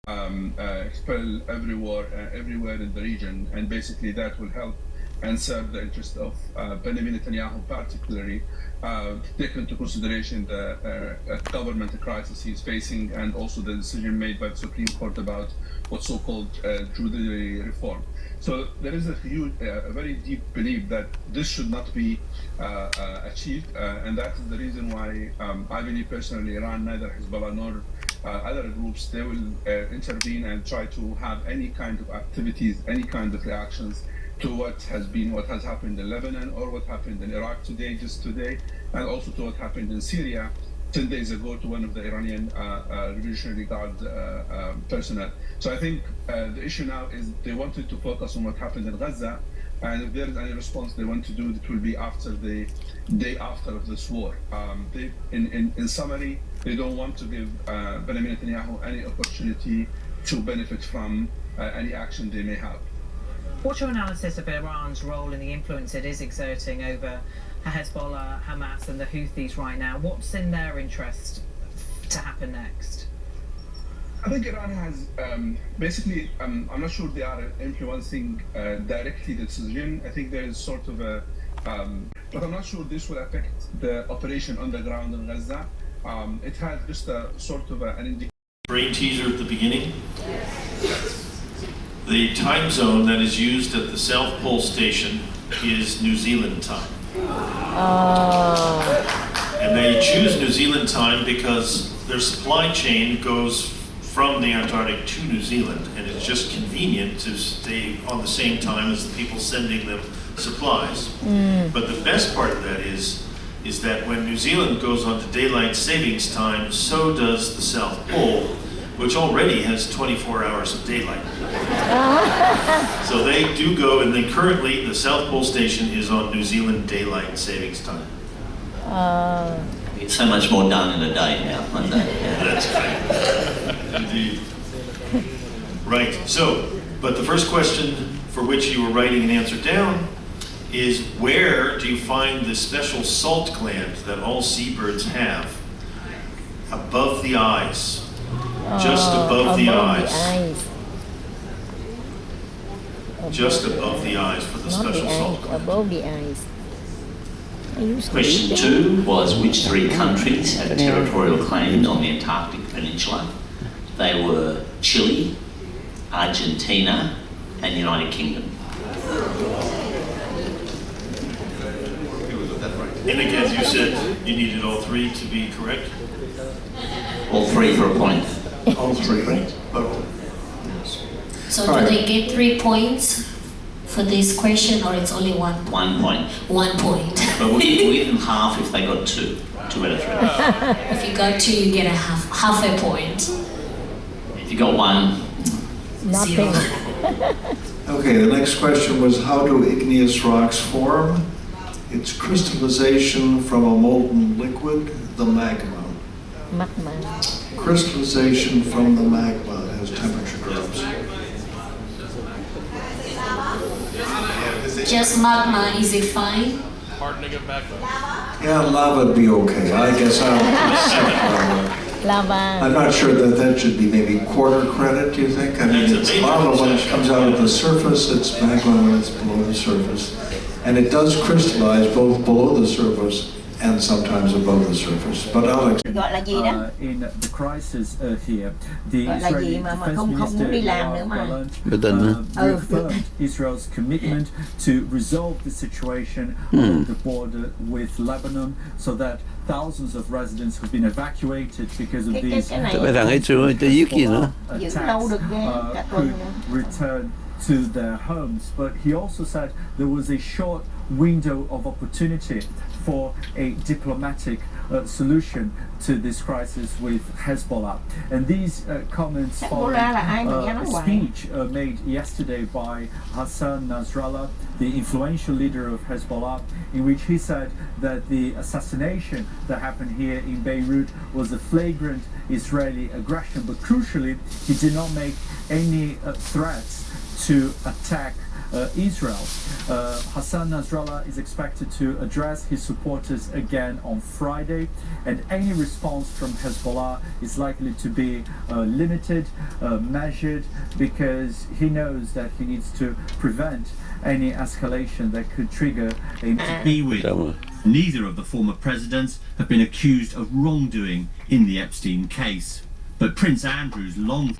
expel everywhere in the region, and basically that will help and serve the interest of Benjamin Netanyahu particularly, take into consideration the government crisis he's facing, and also the decision made by the Supreme Court about what's so-called judiciary reform. So there is a very deep belief that this should not be achieved, and that is the reason why I believe personally Iran, neither Hezbollah nor other groups, they will intervene and try to have any kind of activities, any kind of reactions to what has happened in Lebanon, or what happened in Iraq just today, and also to what happened in Syria 10 days ago to one of the Iranian Revolutionary Guard personnel. So I think the issue now is they wanted to focus on what happened in Gaza, and if there is any response they want to do, it will be after the day after of this war. In summary, they don't want to give Benjamin Netanyahu any opportunity to benefit from any action they may have. What's your analysis of Iran's role in the influence it is exerting over Hezbollah, Hamas and the Houthis right now? What's in their interest to happen next? I think Iran has basically, I'm not sure they are influencing directly the decision. I think there is sort of a, but I'm not sure this will affect the operation on the ground in Gaza. It has just a sort of an indication. Brain teaser at the beginning. The time zone that is used at the South Pole station is New Zealand time. And they choose New Zealand time because their supply chain goes from the Antarctic to New Zealand, and it's just convenient to stay on the same time as the people sending them supplies. But the best part of that is that when New Zealand goes on to daylight savings time, so does the South Pole, which already has 24 hours of daylight. So they do go, and then currently the South Pole station is on New Zealand daylight savings time. It's so much more done in a day now, one day. Yeah. That's right. Indeed. Right, so, but the first question for which you were writing an answer down is, where do you find the special salt gland that all seabirds have? Above the eyes. Just above the eyes. Just above the eyes for the special salt gland. Above the eyes. Question 2 was, which 3 countries had territorial claims on the Antarctic Peninsula? They were Chile, Argentina, and United Kingdom. And again, you said you needed all 3 to be correct? All 3 for a point. All 3. Correct. So do they get 3 points for this question, or it's only 1? 1 point. 1 point. But we'll give them half if they got 2. 2 out of 3. If you got 2, you get a half a point. If you got 1, Nothing. 0. Okay, the next question was, how do igneous rocks form? It's crystallization from a molten liquid, the magma. Magma. Crystallization from the magma as temperature drops. Just magma, is it fine? Hardening of magma. Yeah, lava would be okay. I guess I'll accept lava. Lava. I'm not sure that should be maybe quarter credit, do you think? I mean, it's lava when it comes out of the surface, it's magma when it's below the surface. And it does crystallize both below the surface and sometimes above the surface. But Alex. Gọi là gì đó? In the crisis here, the Gọi là gì Israeli mà Defense không muốn đi làm nữa Minister mà. reaffirmed Israel's commitment to resolve the situation on the border with Lebanon, so that thousands of residents have been evacuated because of these attacks could return to their homes. But he also said there was a short window of opportunity for a diplomatic solution to this crisis with Hezbollah. And these comments followed a speech made yesterday by Hassan Nasrallah, the influential leader of Hezbollah, in which he said that the assassination that happened here in Beirut was a flagrant Israeli aggression, but crucially he did not make any threats to attack Israel. Hassan Nasrallah is expected to address his supporters again on Friday, and any response from Hezbollah is likely to be limited, measured, because he knows that he needs to prevent any escalation that could trigger a be with. Neither of the former presidents have been accused of wrongdoing in the Epstein case, but Prince Andrew's long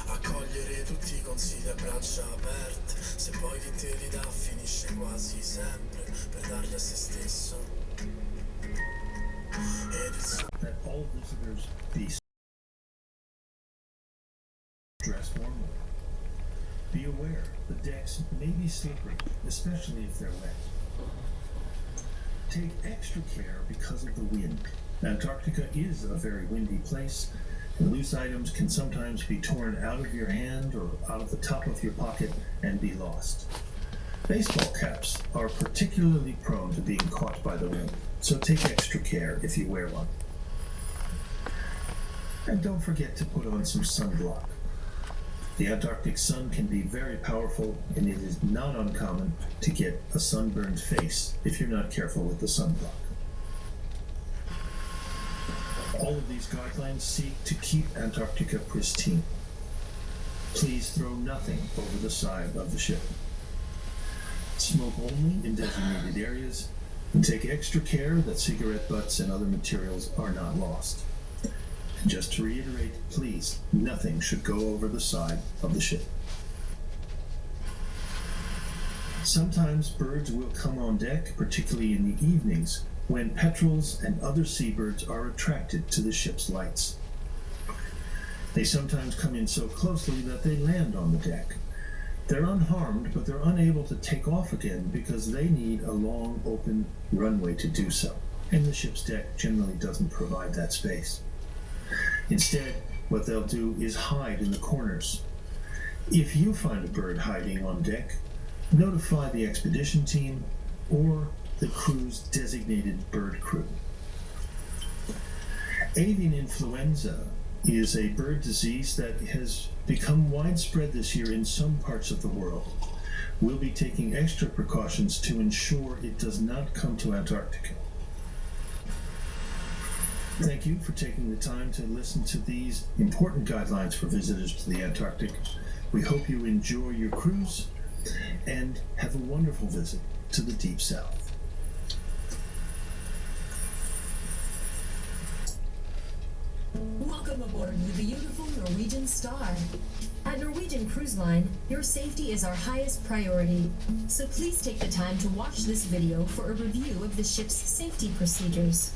Accogliere tutti i consigli a braccia aperte, se poi chi te li dà finisce quasi sempre per darli a se stesso. That all visitors be dressed normally. Be aware, the decks may be slippery, especially if they're wet. Take extra care because of the wind. Antarctica is a very windy place, and loose items can sometimes be torn out of your hand or out of the top of your pocket and be lost. Baseball caps are particularly prone to being caught by the wind, so take extra care if you wear one. And don't forget to put on some sunblock. The Antarctic sun can be very powerful, and it is not uncommon to get a sunburned face if you're not careful with the sunblock. All of these guidelines seek to keep Antarctica pristine. Please throw nothing over the side of the ship. Smoke only in designated areas, and take extra care that cigarette butts and other materials are not lost. And just to reiterate, please, nothing should go over the side of the ship. Sometimes birds will come on deck, particularly in the evenings, when petrels and other seabirds are attracted to the ship's lights. They sometimes come in so closely that they land on the deck. They're unharmed, but they're unable to take off again because they need a long, open runway to do so, and the ship's deck generally doesn't provide that space. Instead, what they'll do is hide in the corners. If you find a bird hiding on deck, notify the expedition team or the crew's designated bird crew. Avian influenza is a bird disease that has become widespread this year in some parts of the world. We'll be taking extra precautions to ensure it does not come to Antarctica. Thank you for taking the time to listen to these important guidelines for visitors to the Antarctic. We hope you enjoy your cruise and have a wonderful visit to the Deep South. Welcome aboard the beautiful Norwegian Star. At Norwegian Cruise Line, your safety is our highest priority. So please take the time to watch this video for a review of the ship's safety procedures.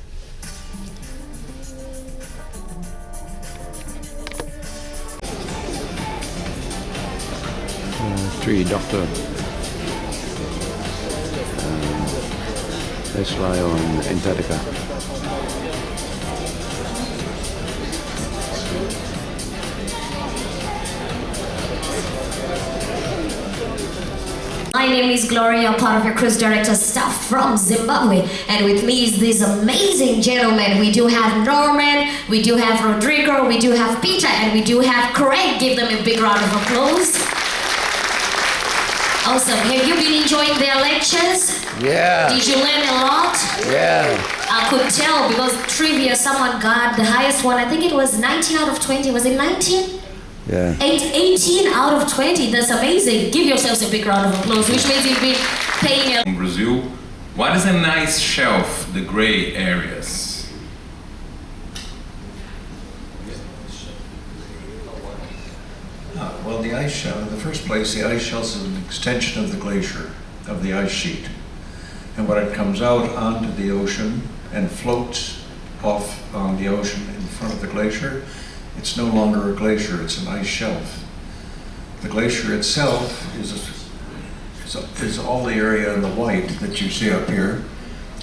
Three doctor. Let's fly on Antarctica. My name is Gloria, part of your cruise director staff from Zimbabwe, and with me is these amazing gentlemen. We do have Norman, we do have Rodrigo, we do have Peter, and we do have Craig. Give them a big round of applause. Awesome. Have you been enjoying their lectures? Yeah. Did you learn a lot? Yeah. I could tell because trivia, someone got the highest one. I think it was 19 out of 20. Was it 19? Yeah. 18 out of 20. That's amazing. Give yourselves a big round of applause, which means you've been paying a... In Brazil, what is an ice shelf, the gray areas? Well, the ice shelf, in the first place, the ice shelf is an extension of the glacier, of the ice sheet. And when it comes out onto the ocean and floats off on the ocean in front of the glacier, it's no longer a glacier, it's an ice shelf. The glacier itself is all the area in the white that you see up here,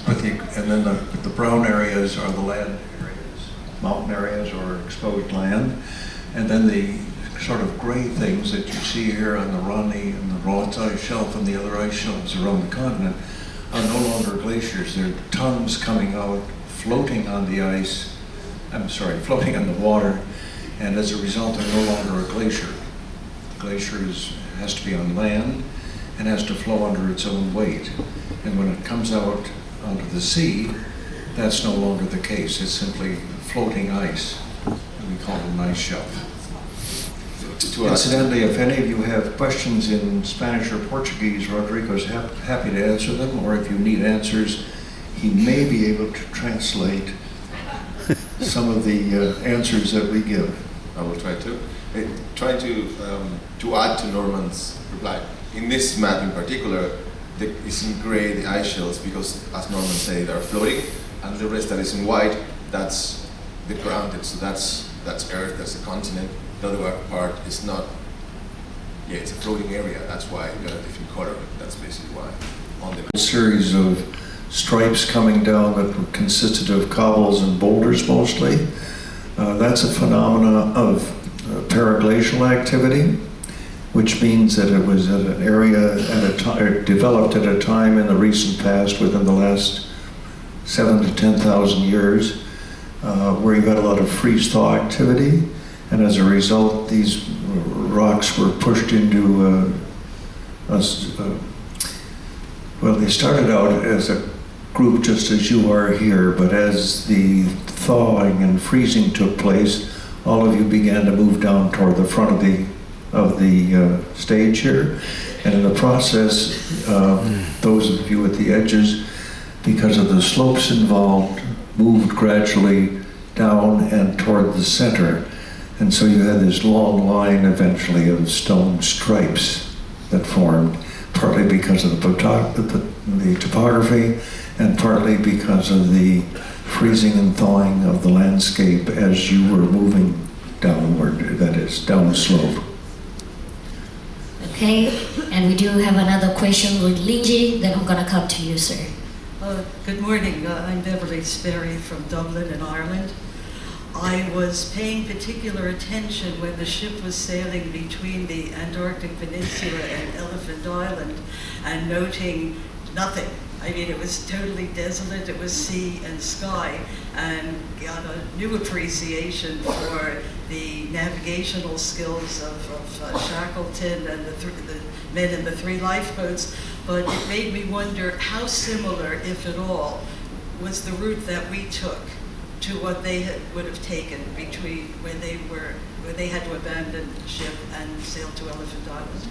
and then the brown areas are the land areas, mountain areas or exposed land, and then the sort of gray things that you see here on the Ronnie and the Ross ice shelf and the other ice shelves around the continent are no longer glaciers. They're tongues coming out, floating on the ice, floating on the water, and as a result they're no longer a glacier. The glacier has to be on land and has to flow under its own weight. And when it comes out onto the sea, that's no longer the case. It's simply floating ice, and we call it an ice shelf. Incidentally, if any of you have questions in Spanish or Portuguese, Rodrigo's happy to answer them, or if you need answers, he may be able to translate some of the answers that we give. I will try to. Try to add to Norman's reply. In this map in particular, it's in gray, the ice shelves, because as Norman said, they're floating, and the rest that is in white, that's the grounded, so that's Earth, that's the continent. The other part is not, it's a floating area, that's why you got a different color, that's basically why. On the series of stripes coming down that consisted of cobbles and boulders mostly. That's a phenomena of paraglacial activity, which means that it was at an area developed at a time in the recent past, within the last 7,000 to 10,000 years, where you got a lot of freeze-thaw activity. And as a result, these rocks were pushed into, well, they started out as a group just as you are here, but as the thawing and freezing took place, all of you began to move down toward the front of the stage here. And in the process, those of you at the edges, because of the slopes involved, moved gradually down and toward the center. And so you had this long line eventually of stone stripes that formed, partly because of the topography and partly because of the freezing and thawing of the landscape as you were moving downward, that is, downslope. Okay, and we do have another question with Lindsay, then I'm gonna come to you, sir. Good morning, I'm Beverly Sperry from Dublin in Ireland. I was paying particular attention when the ship was sailing between the Antarctic Peninsula and Elephant Island and noting nothing. I mean, it was totally desolate, it was sea and sky, and got a new appreciation for the navigational skills of Shackleton and the men in the 3 lifeboats. But it made me wonder how similar, if at all, was the route that we took to what they would have taken between when they had to abandon the ship and sail to Elephant Island?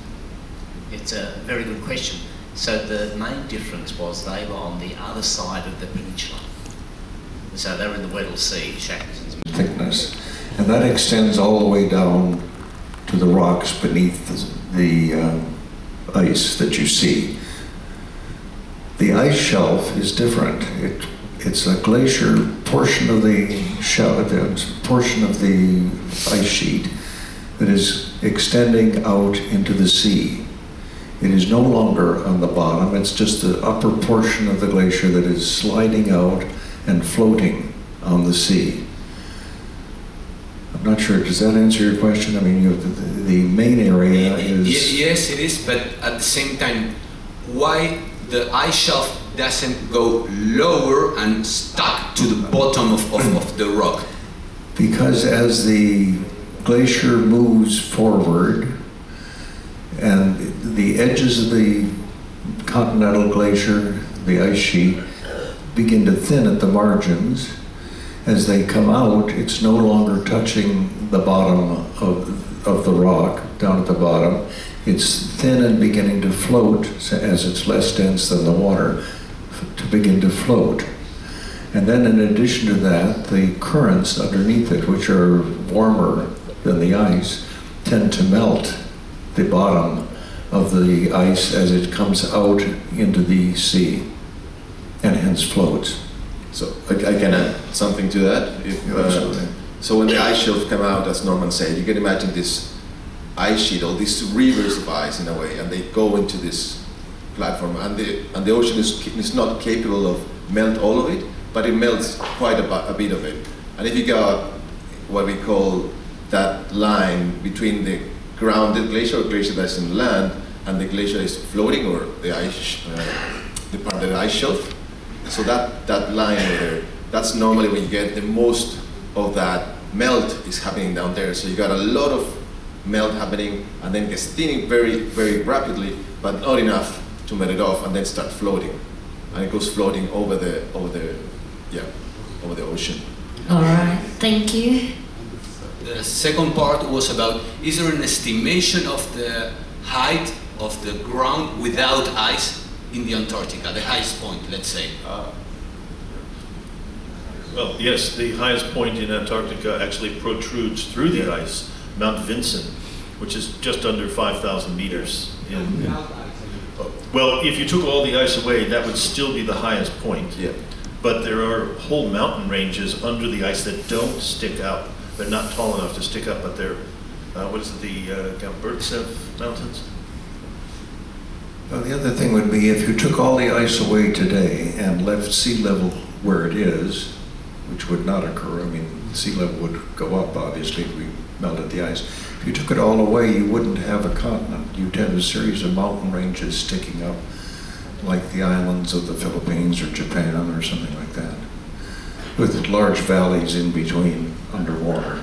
It's a very good question. So the main difference was they were on the other side of the peninsula. So they were in the Weddell Sea, Shackleton's thickness, and that extends all the way down to the rocks beneath the ice that you see. The ice shelf is different. It's a glacier portion of the portion of the ice sheet that is extending out into the sea. It is no longer on the bottom, it's just the upper portion of the glacier that is sliding out and floating on the sea. I'm not sure, does that answer your question? I mean, the main area is... Yes, it is, but at the same time, why the ice shelf doesn't go lower and stuck to the bottom of the rock? Because as the glacier moves forward, And the edges of the continental glacier, the ice sheet, begin to thin at the margins. As they come out, it's no longer touching the bottom of the rock down at the bottom. It's thin and beginning to float as it's less dense than the water, to begin to float. And then in addition to that, the currents underneath it, which are warmer than the ice, tend to melt the bottom of the ice as it comes out into the sea, and hence floats. So I can add something to that. So when the ice shelf come out, as Norman said, you can imagine this ice sheet, all these rivers of ice in a way, and they go into this platform, and the ocean is not capable of melt all of it, but it melts quite a bit of it. And if you got what we call that line between the grounded glacier or glacier that's in land and the glacier is floating, or the ice, the part of the ice shelf. So that line there, that's normally when you get the most of that melt is happening down there. So you got a lot of melt happening, and then gets thinning very, very rapidly, but not enough to melt it off, and then start floating, and it goes floating over the ocean. All right, thank you. The second part was about, is there an estimation of the height of the ground without ice in the Antarctica, the highest point, let's say? Well, yes, the highest point in Antarctica actually protrudes through the ice, Mount Vincent, which is just under 5,000 meters. Well, if you took all the ice away, that would still be the highest point. Yeah. But there are whole mountain ranges under the ice that don't stick out. They're not tall enough to stick up, but they're, what is it, the Gamburtsev Mountains? Well, the other thing would be if you took all the ice away today and left sea level where it is, which would not occur. I mean, sea level would go up, obviously, if we melted the ice. If you took it all away, you wouldn't have a continent. You'd have a series of mountain ranges sticking up, like the islands of the Philippines or Japan or something like that, with large valleys in between underwater.